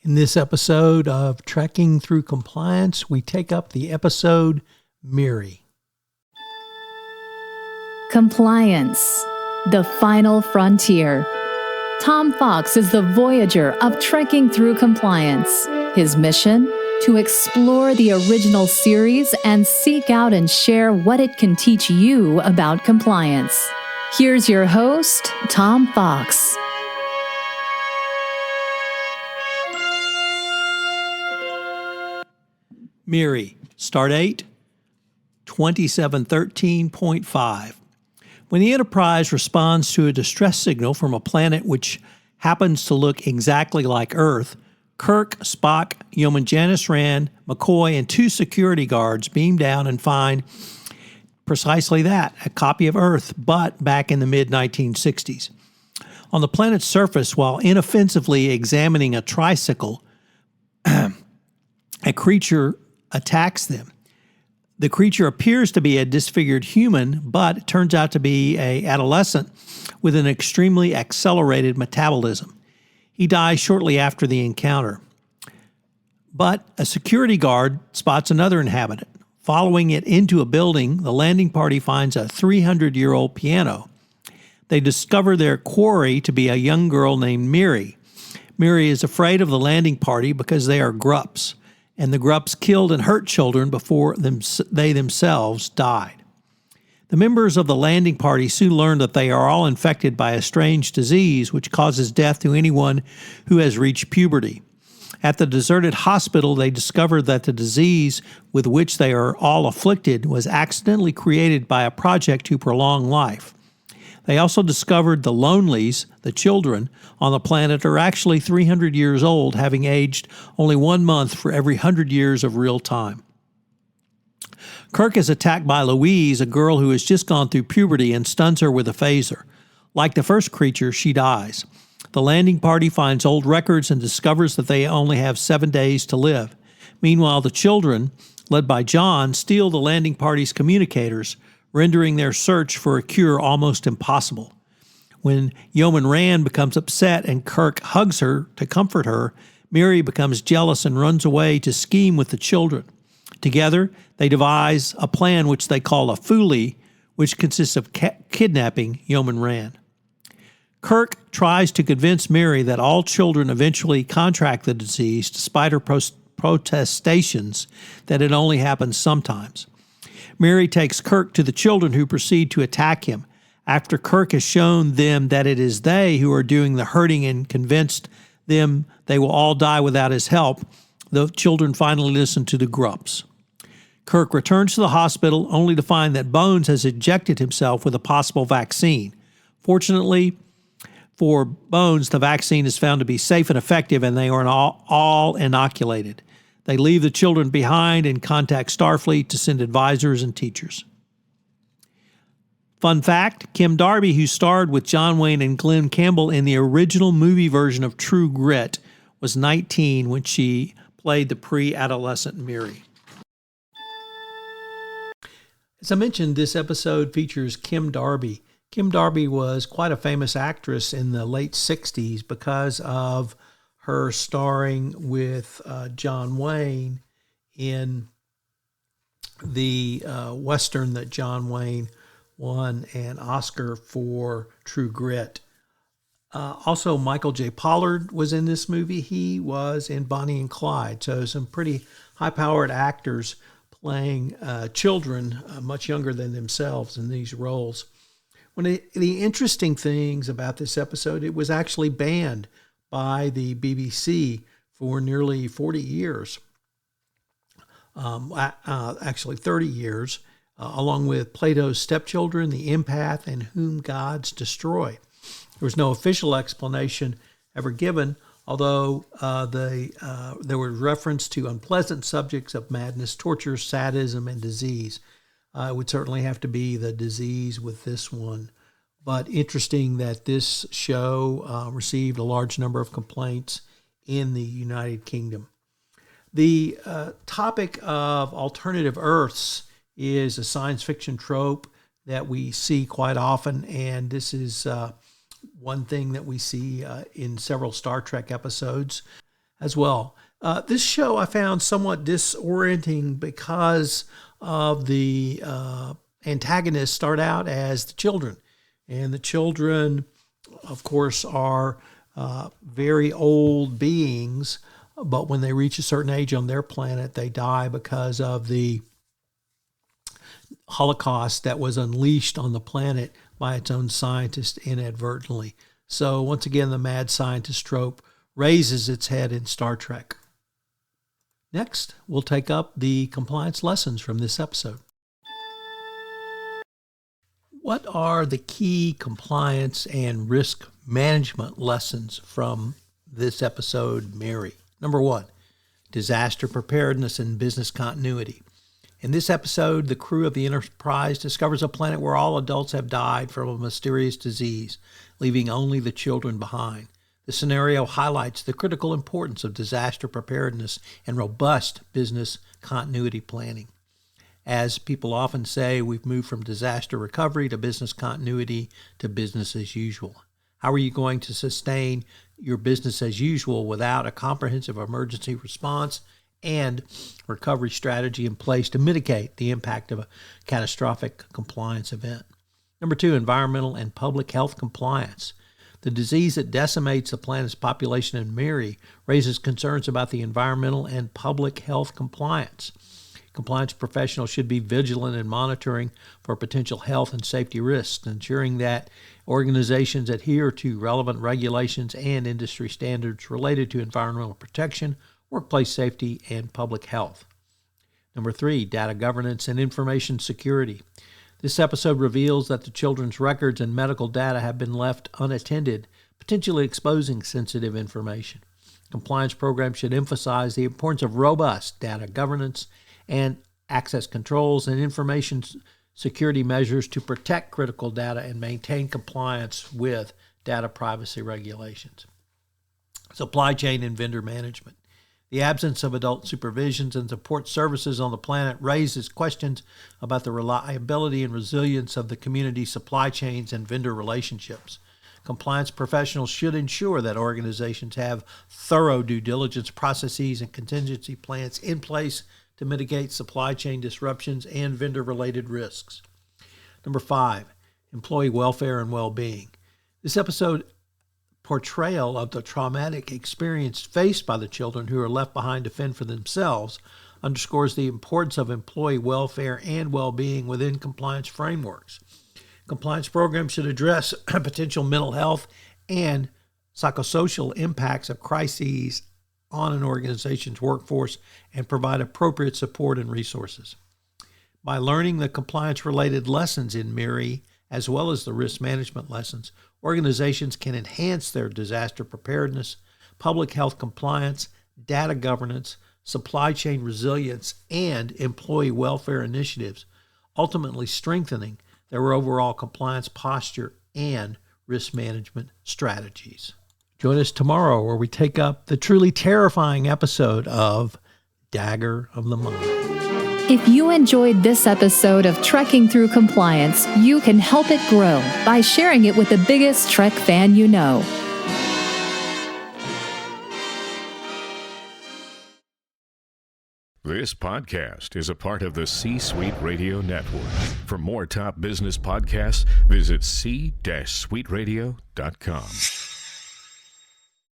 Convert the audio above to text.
In this episode of Trekking Through Compliance, we take up the episode Miri. Compliance, the final frontier. Tom Fox is the voyager of Trekking Through Compliance. His mission? To explore the original series and seek out and share what it can teach you about compliance. Here's your host, Tom Fox. Miri, Stardate 2713.5. When the Enterprise responds to a distress signal from a planet which happens to look exactly like Earth, Kirk, Spock, Yeoman Janice Rand, McCoy, and two security guards beam down and find precisely that, a copy of Earth, but back in the mid-1960s. On the planet's surface, while inoffensively examining a tricycle, a creature attacks them. The creature appears to be a disfigured human, but it turns out to be an adolescent with an extremely accelerated metabolism. He dies shortly after the encounter. But a security guard spots another inhabitant. Following it into a building, the landing party finds a 300-year-old piano. They discover their quarry to be a young girl named Miri. Miri is afraid of the landing party because they are grups, and the grups killed and hurt children before they themselves died. The members of the landing party soon learn that they are all infected by a strange disease which causes death to anyone who has reached puberty. At the deserted hospital, they discover that the disease with which they are all afflicted was accidentally created by a project to prolong life. They also discovered the Lonelies, the children, on the planet are actually 300 years old, having aged only 1 month for every 100 years of real time. Kirk is attacked by Louise, a girl who has just gone through puberty, and stuns her with a phaser. Like the first creature, she dies. The landing party finds old records and discovers that they only have 7 days to live. Meanwhile, the children, led by John, steal the landing party's communicators, rendering their search for a cure almost impossible. When Yeoman Rand becomes upset and Kirk hugs her to comfort her, Miri becomes jealous and runs away to scheme with the children. Together, they devise a plan which they call a Foolie, which consists of kidnapping Yeoman Rand. Kirk tries to convince Miri that all children eventually contract the disease, despite her protestations that it only happens sometimes. Miri takes Kirk to the children, who proceed to attack him. After Kirk has shown them that it is they who are doing the hurting and convinced them they will all die without his help, the children finally listen to the grups. Kirk returns to the hospital only to find that Bones has injected himself with a possible vaccine. Fortunately for Bones, the vaccine is found to be safe and effective, and they are all inoculated. They leave the children behind and contact Starfleet to send advisors and teachers. Fun fact, Kim Darby, who starred with John Wayne and Glenn Campbell in the original movie version of True Grit, was 19 when she played the pre-adolescent Miri. As I mentioned, this episode features Kim Darby. Kim Darby was quite a famous actress in the late 60s because of her starring with John Wayne in the Western that John Wayne won an Oscar for, True Grit. Also, Michael J. Pollard was in this movie. He was in Bonnie and Clyde. So some pretty high-powered actors playing children much younger than themselves in these roles. One of the interesting things about this episode, it was actually banned by the BBC for nearly 40 years, actually 30 years, along with Plato's Stepchildren, The Empath, and Whom Gods Destroy. There was no official explanation ever given, although there was reference to unpleasant subjects of madness, torture, sadism, and disease. It would certainly have to be the disease with this one. But interesting that this show received a large number of complaints in the United Kingdom. The topic of alternative Earths is a science fiction trope that we see quite often, and this is one thing that we see in several Star Trek episodes. as well. This show I found somewhat disorienting because of the antagonists start out as the children. And the children, of course, are very old beings, but when they reach a certain age on their planet, they die because of the Holocaust that was unleashed on the planet by its own scientists inadvertently. So once again, the mad scientist trope raises its head in Star Trek. Next, we'll take up the compliance lessons from this episode. What are the key compliance and risk management lessons from this episode, Miri? Number 1, disaster preparedness and business continuity. In this episode, the crew of the Enterprise discovers a planet where all adults have died from a mysterious disease, leaving only the children behind. The scenario highlights the critical importance of disaster preparedness and robust business continuity planning. As people often say, we've moved from disaster recovery to business continuity to business as usual. How are you going to sustain your business as usual without a comprehensive emergency response and recovery strategy in place to mitigate the impact of a catastrophic compliance event? Number 2, environmental and public health compliance. The disease that decimates the planet's population in Miri raises concerns about the environmental and public health compliance. Compliance professionals should be vigilant in monitoring for potential health and safety risks, ensuring that organizations adhere to relevant regulations and industry standards related to environmental protection, workplace safety, and public health. Number 3, data governance and information security. This episode reveals that the children's records and medical data have been left unattended, potentially exposing sensitive information. Compliance programs should emphasize the importance of robust data governance and access controls and information security measures to protect critical data and maintain compliance with data privacy regulations. Supply chain and vendor management. The absence of adult supervisions and support services on the planet raises questions about the reliability and resilience of the community's supply chains and vendor relationships. Compliance professionals should ensure that organizations have thorough due diligence processes and contingency plans in place to mitigate supply chain disruptions and vendor-related risks. Number 5, employee welfare and well-being. This episode portrayal of the traumatic experience faced by the children who are left behind to fend for themselves underscores the importance of employee welfare and well-being within compliance frameworks. Compliance programs should address potential mental health and psychosocial impacts of crises on an organization's workforce and provide appropriate support and resources. By learning the compliance-related lessons in Miri, as well as the risk management lessons, organizations can enhance their disaster preparedness, public health compliance, data governance, supply chain resilience, and employee welfare initiatives, ultimately strengthening their overall compliance posture and risk management strategies. Join us tomorrow where we take up the truly terrifying episode of Dagger of the Mind. If you enjoyed this episode of Trekking Through Compliance, you can help it grow by sharing it with the biggest Trek fan you know. This podcast is a part of the C-Suite Radio Network. For more top business podcasts, visit c-suiteradio.com.